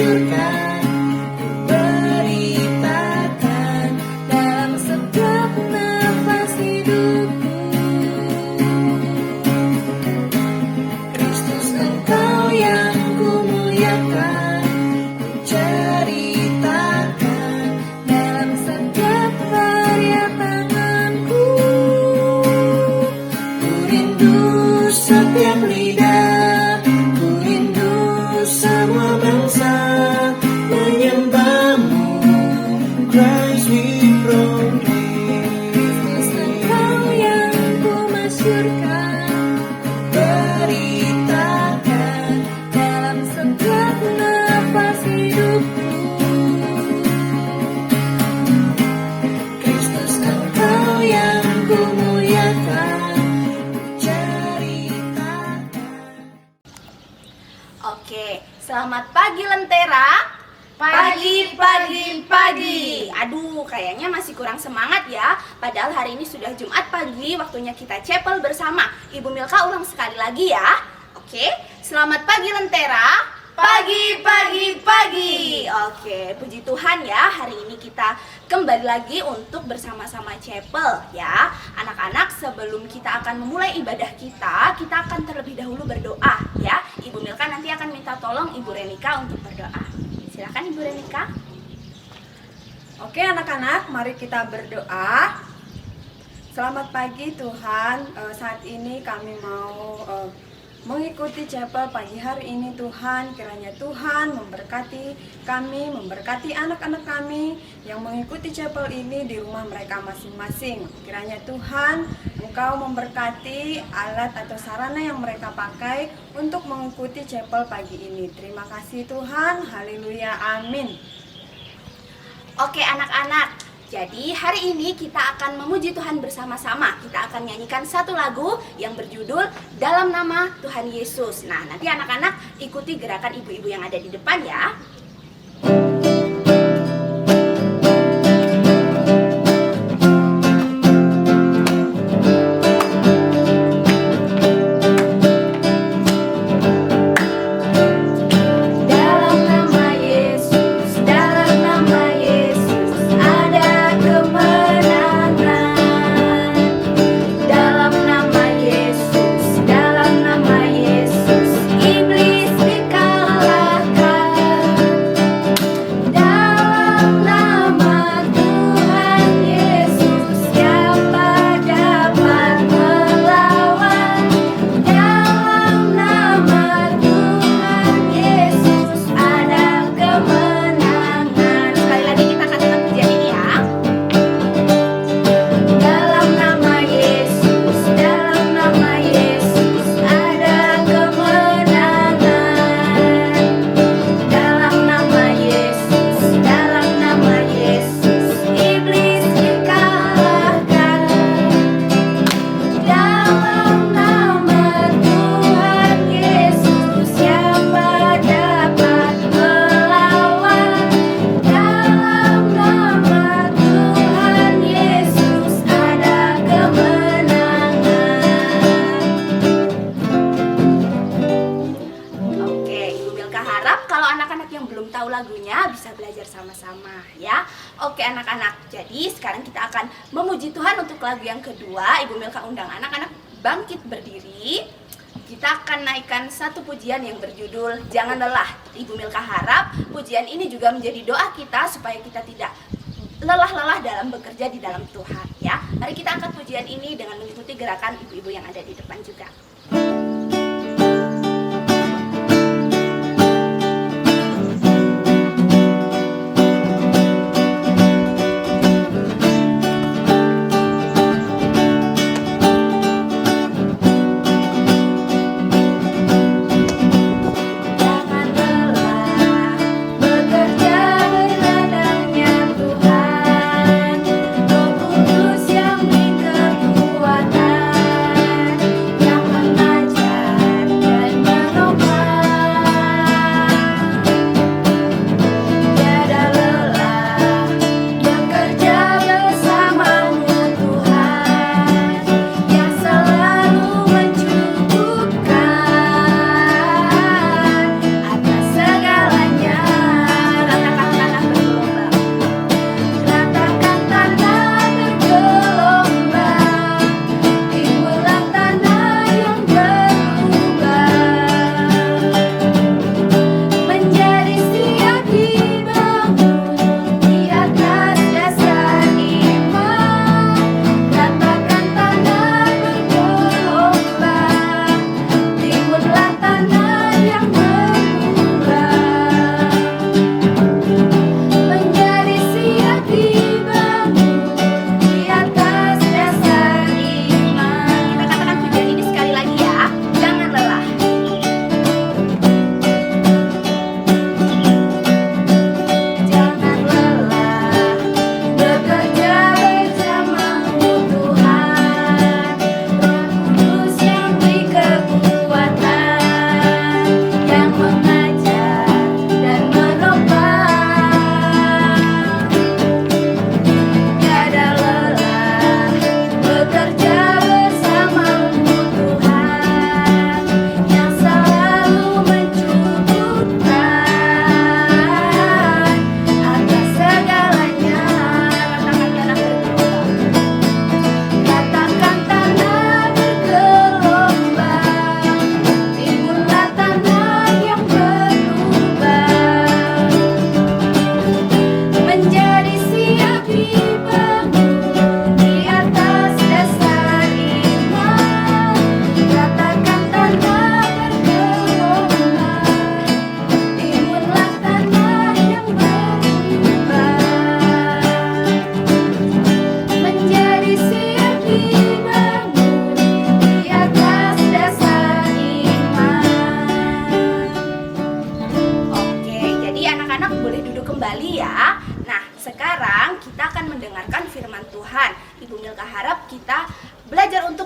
masyurkan, beritakan dalam setiap nafas hidupku. Kristus Engkau yang kumuliakan, ku ceritakan dalam setiap karya tanganku. Ku rindu setiap lidah, ku rindu semua bangsa menyembahmu. Christ we proclaim. Kristus Engkau yang ku masyurkan, beritakan dalam setiap nafas hidupku. Kristus Engkau yang ku muliakan, ku ceritakan. Oke, selamat pagi Lentera. Pagi. Aduh, kayaknya masih kurang semangat ya. Padahal hari ini sudah Jumat pagi, waktunya kita chapel bersama. Ibu Milka ulang sekali lagi ya. Oke, selamat pagi Lentera. Pagi. Oke, puji Tuhan ya. Hari ini kita kembali lagi untuk bersama-sama chapel ya. Anak-anak, sebelum kita akan memulai ibadah kita akan terlebih dahulu berdoa ya. Ibu Milka nanti akan minta tolong Ibu Renika untuk berdoa. Silakan Ibu Renika. Oke anak-anak, mari kita berdoa. Selamat pagi Tuhan, saat ini kami mau mengikuti chapel pagi hari ini Tuhan. Kiranya Tuhan memberkati kami, memberkati anak-anak kami yang mengikuti chapel ini di rumah mereka masing-masing. Kiranya Tuhan Engkau memberkati alat atau sarana yang mereka pakai untuk mengikuti chapel pagi ini. Terima kasih Tuhan, haleluya, amin. Oke anak-anak, jadi hari ini kita akan memuji Tuhan bersama-sama. Kita akan nyanyikan satu lagu yang berjudul Dalam Nama Tuhan Yesus. Nah, nanti anak-anak ikuti gerakan ibu-ibu yang ada di depan ya. Lagunya bisa belajar sama-sama ya. Oke anak-anak, jadi sekarang kita akan memuji Tuhan untuk lagu yang kedua. Ibu Milka undang anak-anak bangkit berdiri. Kita akan naikkan satu pujian yang berjudul Jangan Lelah. Ibu Milka harap pujian ini juga menjadi doa kita supaya kita tidak lelah-lelah dalam bekerja di dalam Tuhan ya. Mari kita angkat pujian ini dengan mengikuti gerakan ibu-ibu yang ada di depan juga. Yang mengajar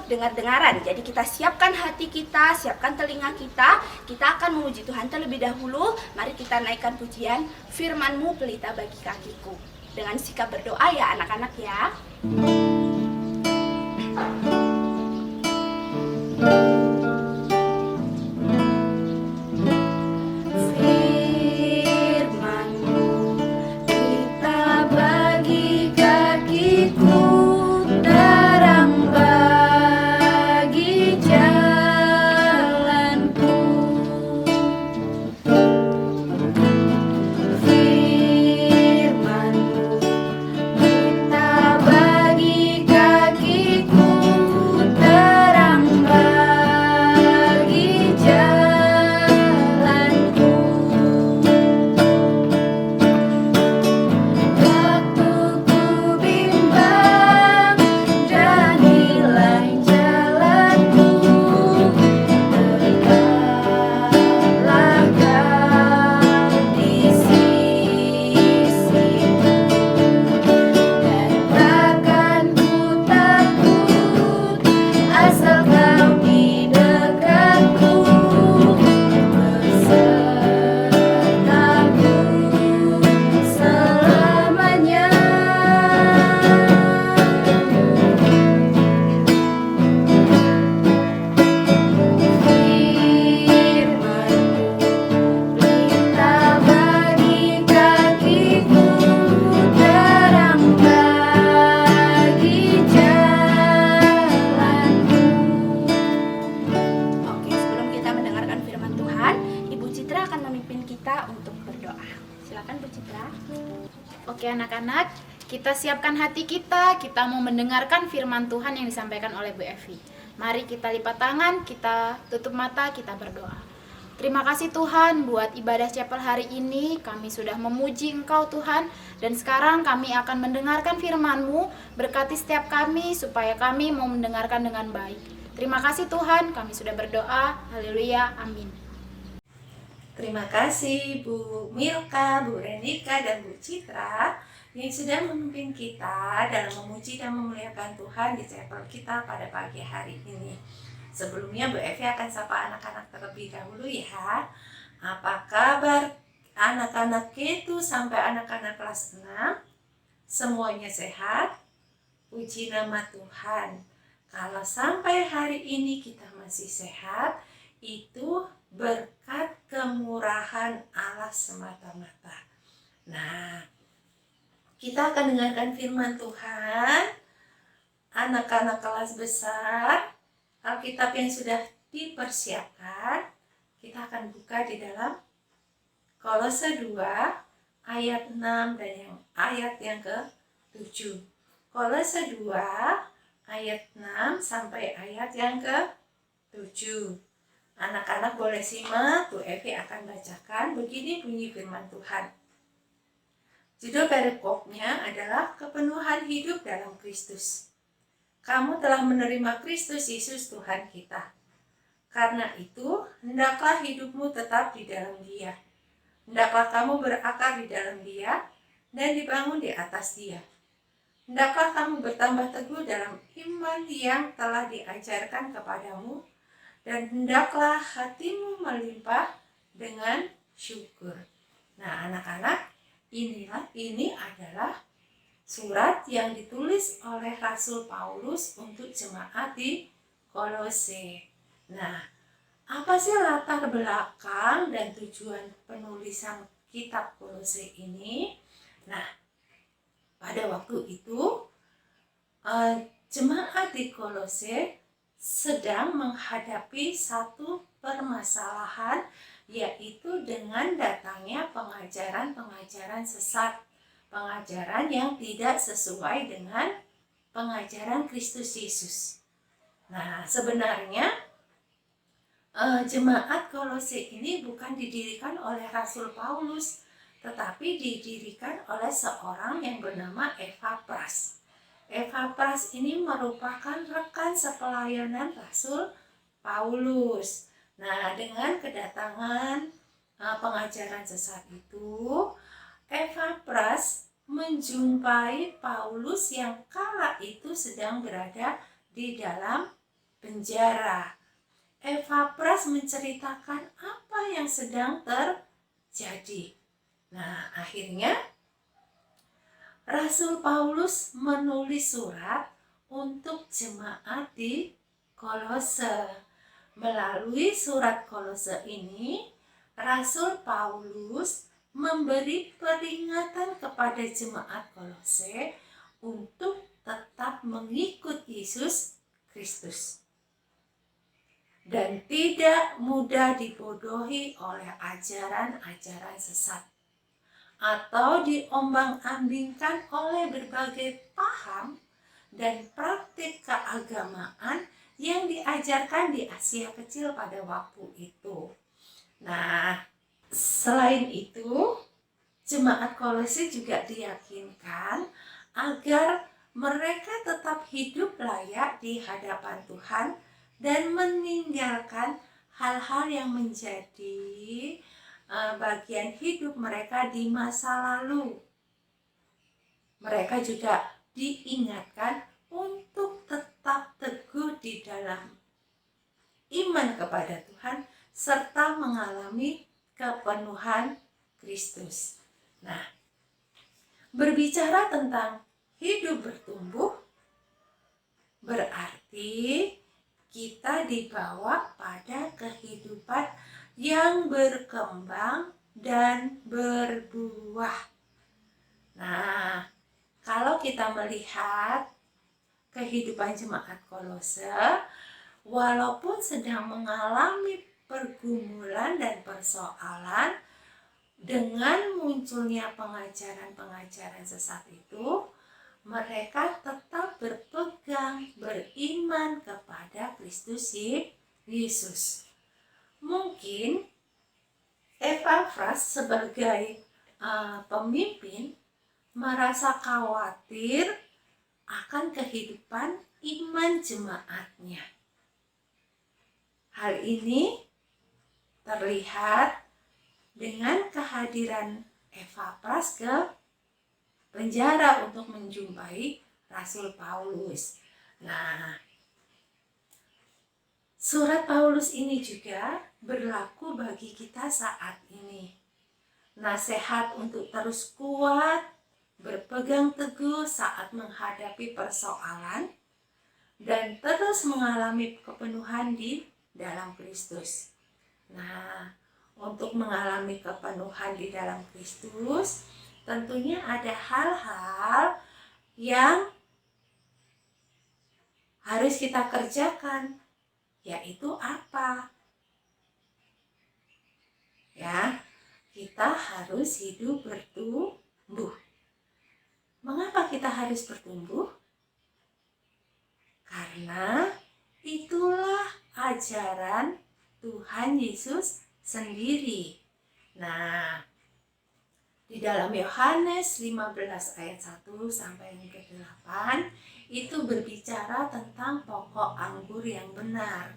untuk dengar-dengaran. Jadi kita siapkan hati kita, siapkan telinga kita. Kita akan memuji Tuhan terlebih dahulu. Mari kita naikkan pujian Firman-Mu pelita bagi kakiku. Dengan sikap berdoa ya anak-anak ya. Firman-Mu pelita bagi kakiku, terang bagi jalanku. Firman-Mu pelita bagi kakiku, terang bagi jalanku. Waktu ku bimbang dan hilang jalanku, tetaplah Kau di sisiku, dan takkan ku takut asal Kau di dekatku, besertaku selamanya. Firman-Mu pelita bagi kakiku, terang bagi jalanku. Oke, sebelum kita mendengarkan firman Tuhan, Ibu Citra akan memimpin kita untuk berdoa. Silakan Bu Citra. Oke anak-anak, kita siapkan hati kita mau mendengarkan firman Tuhan yang disampaikan oleh Bu Evi. Mari kita lipat tangan, kita tutup mata, kita berdoa. Terima kasih Tuhan buat ibadah chapel hari ini, kami sudah memuji Engkau Tuhan, dan sekarang kami akan mendengarkan firman-Mu, berkati setiap kami supaya kami mau mendengarkan dengan baik. Terima kasih Tuhan, kami sudah berdoa, haleluya, amin. Terima kasih Bu Milka, Bu Renika, dan Bu Citra yang sudah memimpin kita dalam memuji dan memuliakan Tuhan di chapel kita pada pagi hari ini. Sebelumnya Bu Evi akan sapa anak-anak terlebih dahulu ya. Apa kabar anak-anak itu sampai anak-anak kelas 6? Semuanya sehat? Puji nama Tuhan. Kalau sampai hari ini kita masih sehat, itu berkat kemurahan Allah semata-mata. Nah, kita akan dengarkan firman Tuhan. Anak-anak kelas besar, Alkitab yang sudah dipersiapkan, kita akan buka di dalam Kolose 2 ayat 6 dan ayat yang ke-7. Kolose 2 ayat 6 sampai ayat yang ke-7. Anak-anak boleh simak, Bu Evi akan bacakan. Begini bunyi firman Tuhan. Judul perikopnya adalah kepenuhan hidup dalam Kristus. Kamu telah menerima Kristus Yesus Tuhan kita. Karena itu, hendaklah hidupmu tetap di dalam Dia. Hendaklah kamu berakar di dalam Dia dan dibangun di atas Dia. Hendaklah kamu bertambah teguh dalam iman yang telah diajarkan kepadamu, dan hendaklah hatimu melimpah dengan syukur. Nah anak-anak, ini adalah surat yang ditulis oleh Rasul Paulus untuk jemaat di Kolose. Nah, apa sih latar belakang dan tujuan penulisan kitab Kolose ini? Nah, pada waktu itu jemaat di Kolose sedang menghadapi satu permasalahan, yaitu dengan datangnya pengajaran-pengajaran sesat, pengajaran yang tidak sesuai dengan pengajaran Kristus Yesus. Nah, sebenarnya jemaat Kolose ini bukan didirikan oleh Rasul Paulus, tetapi didirikan oleh seorang yang bernama Epafras. Epafras ini merupakan rekan sepelayanan Rasul Paulus. Nah, dengan kedatangan pengajaran sesat itu, Epafras menjumpai Paulus yang kala itu sedang berada di dalam penjara. Epafras menceritakan apa yang sedang terjadi. Nah, akhirnya Rasul Paulus menulis surat untuk jemaat di Kolose. Melalui surat Kolose ini, Rasul Paulus memberi peringatan kepada jemaat Kolose untuk tetap mengikut Yesus Kristus dan tidak mudah dibodohi oleh ajaran-ajaran sesat atau diombang-ambingkan oleh berbagai paham dan praktik keagamaan yang diajarkan di Asia Kecil pada waktu itu. Nah, selain itu, jemaat Kolose juga diyakinkan agar mereka tetap hidup layak di hadapan Tuhan dan meninggalkan hal-hal yang menjadi bagian hidup mereka di masa lalu. Mereka juga diingatkan untuk tetap teguh di dalam iman kepada Tuhan serta mengalami kepenuhan Kristus. Nah, berbicara tentang hidup bertumbuh berarti kita dibawa pada kehidupan yang berkembang dan berbuah. Nah, kalau kita melihat kehidupan jemaat Kolose, walaupun sedang mengalami pergumulan dan persoalan dengan munculnya pengajaran-pengajaran sesat itu, mereka tetap berpegang, beriman kepada Kristus Yesus. Mungkin Epafras sebagai pemimpin merasa khawatir akan kehidupan iman jemaatnya. Hal ini terlihat dengan kehadiran Epafras ke penjara untuk menjumpai Rasul Paulus. Nah, surat Paulus ini juga berlaku bagi kita saat ini. Nasihat untuk terus kuat, berpegang teguh saat menghadapi persoalan, dan terus mengalami kepenuhan di dalam Kristus. Nah, untuk mengalami kepenuhan di dalam Kristus, tentunya ada hal-hal yang harus kita kerjakan, yaitu apa? Ya, kita harus hidup bertumbuh. Mengapa kita harus bertumbuh? Karena itulah ajaran Tuhan Yesus sendiri. Nah, di dalam Yohanes 15 ayat 1 sampai yang ke-8 itu berbicara tentang pokok anggur yang benar.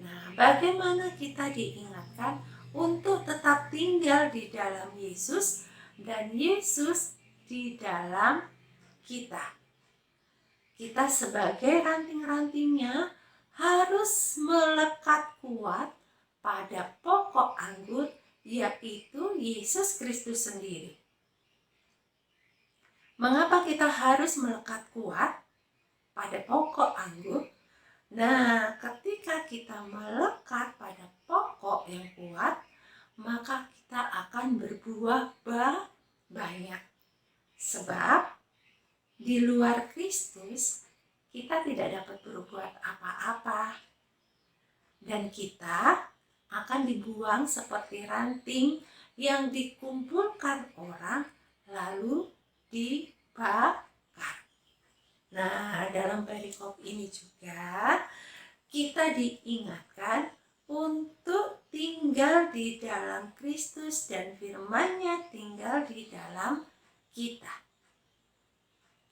Nah, bagaimana kita diingatkan untuk tetap tinggal di dalam Yesus dan Yesus di dalam kita. Kita sebagai ranting-rantingnya harus melekat kuat pada pokok anggur, yaitu Yesus Kristus sendiri. Mengapa kita harus melekat kuat pada pokok anggur? Nah, ketika kita melekat pada pokok yang kuat, maka kita akan berbuah banyak. Sebab di luar Kristus kita tidak dapat berbuat apa-apa. Dan kita akan dibuang seperti ranting yang dikumpulkan orang lalu dibakar. Nah, dalam perikop ini juga kita diingatkan untuk tinggal di dalam Kristus dan firman-Nya tinggal di dalam kita.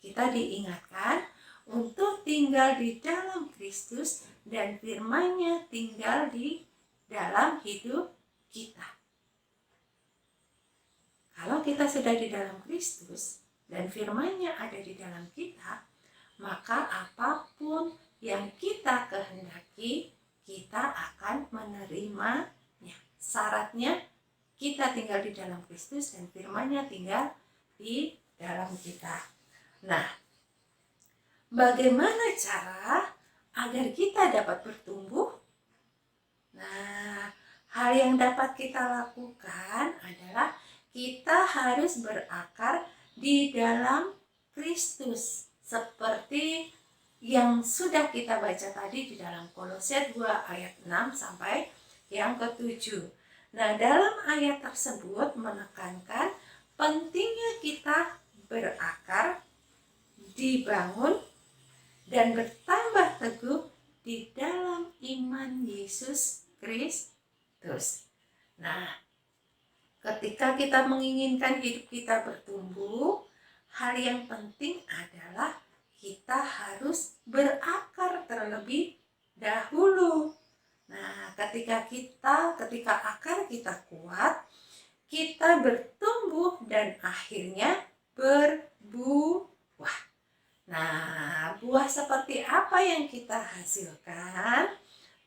Kita diingatkan untuk tinggal di dalam Kristus dan firman-Nya tinggal di dalam hidup kita. Kalau kita sudah di dalam Kristus dan firman-Nya ada di dalam kita, maka apapun yang kita kehendaki, kita akan menerimanya. Syaratnya kita tinggal di dalam Kristus dan firman-Nya tinggal di dalam kita. Nah, bagaimana cara agar kita dapat bertumbuh? Nah, hal yang dapat kita lakukan adalah kita harus berakar di dalam Kristus, seperti yang sudah kita baca tadi di dalam Kolose 2 ayat 6 sampai yang ke-7. Nah, dalam ayat tersebut menekankan pentingnya kita berakar, dibangun, dan bertambah teguh di dalam iman Yesus Kristus. Nah, ketika kita menginginkan hidup kita bertumbuh, hal yang penting adalah kita harus berakar terlebih dahulu. Nah, ketika akar kita kuat, kita bertumbuh dan akhirnya berbuah. Nah, buah seperti apa yang kita hasilkan?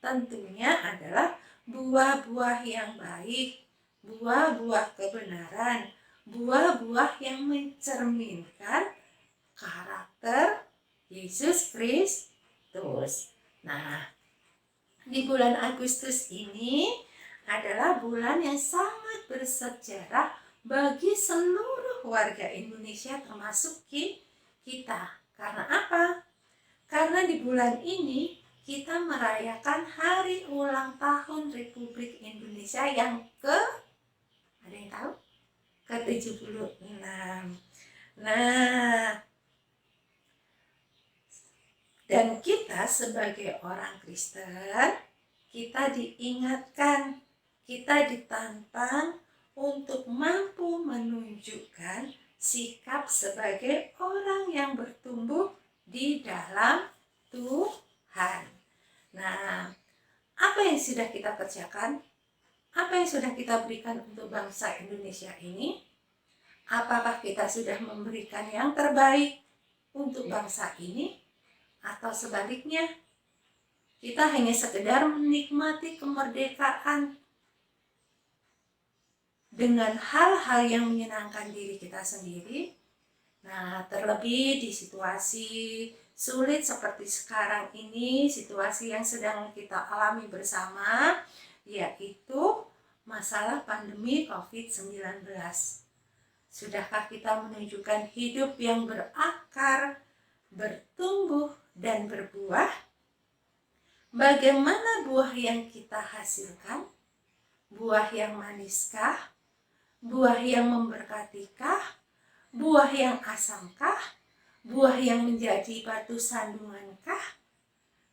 Tentunya adalah buah-buah yang baik, buah-buah kebenaran, buah-buah yang mencerminkan karakter Yesus Kristus. Nah, di bulan Agustus ini adalah bulan yang sangat bersejarah bagi seluruh warga Indonesia termasuk kita. Karena apa? Karena di bulan ini kita merayakan hari ulang tahun Republik Indonesia yang ada yang tahu? ke-76. Nah, dan kita sebagai orang Kristen, kita diingatkan, kita ditantang untuk mampu menunjukkan sikap sebagai orang yang bertumbuh di dalam Tuhan. Nah, apa yang sudah kita kerjakan? Apa yang sudah kita berikan untuk bangsa Indonesia ini? Apakah kita sudah memberikan yang terbaik untuk bangsa ini? Atau sebaliknya, kita hanya sekedar menikmati kemerdekaan dengan hal-hal yang menyenangkan diri kita sendiri. Nah, terlebih di situasi sulit seperti sekarang ini, situasi yang sedang kita alami bersama, yaitu masalah pandemi COVID-19. Sudahkah kita menunjukkan hidup yang berakar, bertumbuh, dan berbuah? Bagaimana buah yang kita hasilkan? Buah yang maniskah? Buah yang memberkatikah? Buah yang asamkah? Buah yang menjadi batu sandungankah?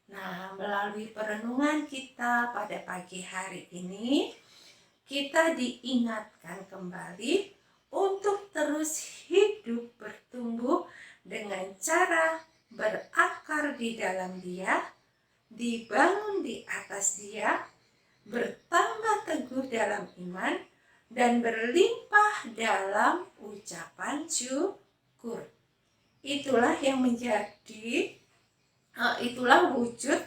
Nah, melalui perenungan kita pada pagi hari ini, kita diingatkan kembali untuk terus hidup bertumbuh dengan cara berakar di dalam Dia, dibangun di atas Dia, bertambah teguh dalam iman, dan berlimpah dalam ucapan syukur. Itulah yang itulah wujud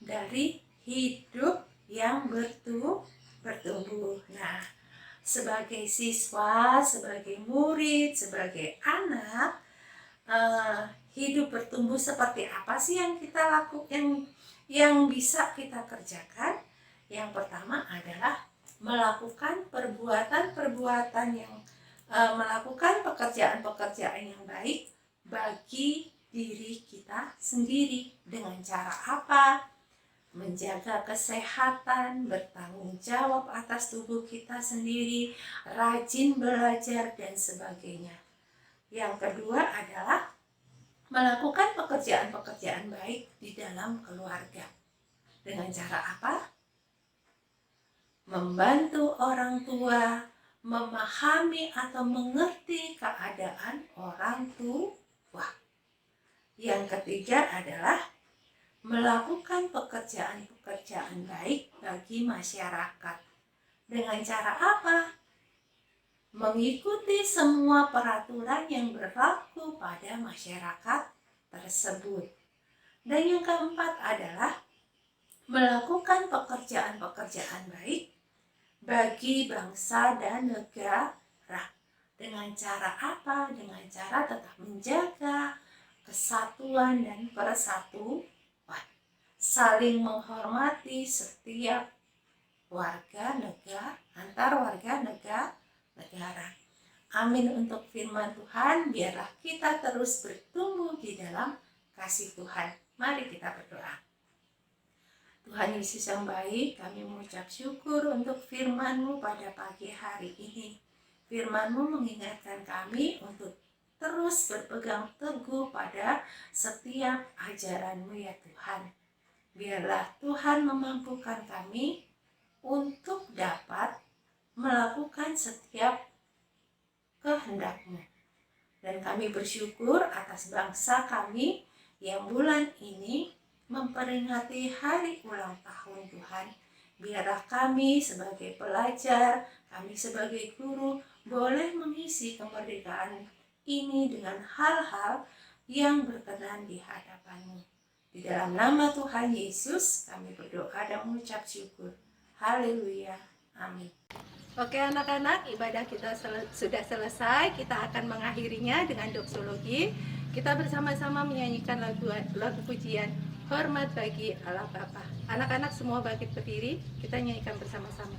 dari hidup yang bertumbuh. Nah, sebagai siswa, sebagai murid, sebagai anak, hidup bertumbuh seperti apa sih yang kita lakukan, yang bisa kita kerjakan? Yang pertama adalah melakukan perbuatan-perbuatan yang melakukan pekerjaan-pekerjaan yang baik bagi diri kita sendiri. Dengan cara apa? Menjaga kesehatan, bertanggung jawab atas tubuh kita sendiri, rajin belajar, dan sebagainya. Yang kedua adalah melakukan pekerjaan-pekerjaan baik di dalam keluarga. Dengan cara apa? Membantu orang tua, memahami atau mengerti keadaan orang tua. Yang ketiga adalah melakukan pekerjaan-pekerjaan baik bagi masyarakat. Dengan cara apa? Mengikuti semua peraturan yang berlaku pada masyarakat tersebut. Dan yang keempat adalah melakukan pekerjaan-pekerjaan baik bagi bangsa dan negara. Dengan cara apa? Dengan cara tetap menjaga kesatuan dan persatuan, saling menghormati setiap warga negara, antar warga negara. Amin untuk firman Tuhan. Biarlah kita terus bertumbuh di dalam kasih Tuhan. Mari kita berdoa. Tuhan Yesus yang baik, kami mengucap syukur untuk firman-Mu pada pagi hari ini. Firman-Mu mengingatkan kami untuk terus berpegang teguh pada setiap ajaran-Mu ya Tuhan. Biarlah Tuhan memampukan kami untuk dapat melakukan setiap kehendak-Mu. Dan kami bersyukur atas bangsa kami yang bulan ini memperingati hari ulang tahun Tuhan. Biarlah kami sebagai pelajar, kami sebagai guru boleh mengisi kemerdekaan ini dengan hal-hal yang berkenan di hadapan-Mu. Di dalam nama Tuhan Yesus kami berdoa dan mengucap syukur. Haleluya. Amin. Oke anak-anak, ibadah kita sudah selesai. Kita akan mengakhirinya dengan doksologi. Kita bersama-sama menyanyikan lagu pujian Hormat bagi Allah Bapa. Anak-anak semua bangkit berdiri, kita nyanyikan bersama-sama.